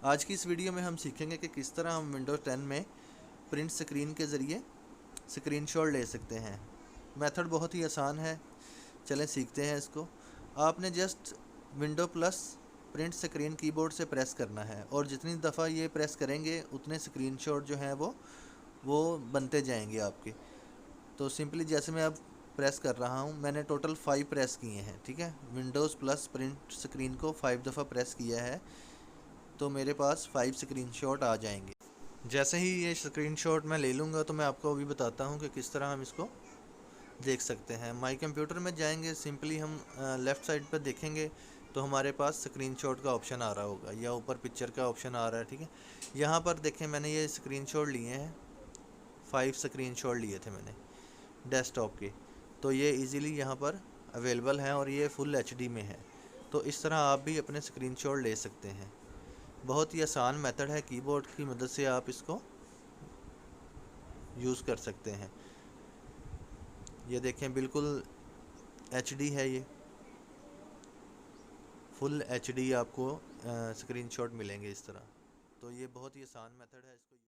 आज की इस वीडियो में हम सीखेंगे कि किस तरह हम विंडोज़ 10 में प्रिंट स्क्रीन के ज़रिए स्क्रीनशॉट ले सकते हैं। मेथड बहुत ही आसान है, चलें सीखते हैं इसको। आपने just window plus print screen keyboard से प्रेस करना है और जितनी दफ़ा ये प्रेस करेंगे उतने स्क्रीनशॉट जो हैं वो बनते जाएंगे आपके। तो सिंपली जैसे मैं अब प्रेस कर रहा हूँ, मैंने टोटल 5 प्रेस किए हैं, ठीक है। विंडोज़ प्लस प्रिंट स्क्रीन को 5 दफ़ा प्रेस किया है तो मेरे पास 5 स्क्रीनशॉट आ जाएंगे। जैसे ही ये स्क्रीनशॉट मैं ले लूँगा तो मैं आपको अभी बताता हूँ कि किस तरह हम इसको देख सकते हैं। माई कंप्यूटर में जाएंगे, सिंपली हम लेफ़्ट साइड पर देखेंगे तो हमारे पास स्क्रीनशॉट का ऑप्शन आ रहा होगा या ऊपर पिक्चर का ऑप्शन आ रहा है, ठीक है। यहाँ पर देखें, मैंने ये स्क्रीनशॉट लिए हैं, 5 स्क्रीनशॉट लिए थे मैंने डेस्कटॉप के। तो ये इजीली यहाँ पर अवेलेबल हैं और ये फुल एचडी में है। तो इस तरह आप भी अपने स्क्रीनशॉट ले सकते हैं। बहुत ही आसान मेथड है, कीबोर्ड की मदद से आप इसको यूज़ कर सकते हैं। ये देखें, बिल्कुल एचडी है, ये फुल एचडी आपको स्क्रीनशॉट मिलेंगे इस तरह। तो ये बहुत ही आसान मेथड है, इसको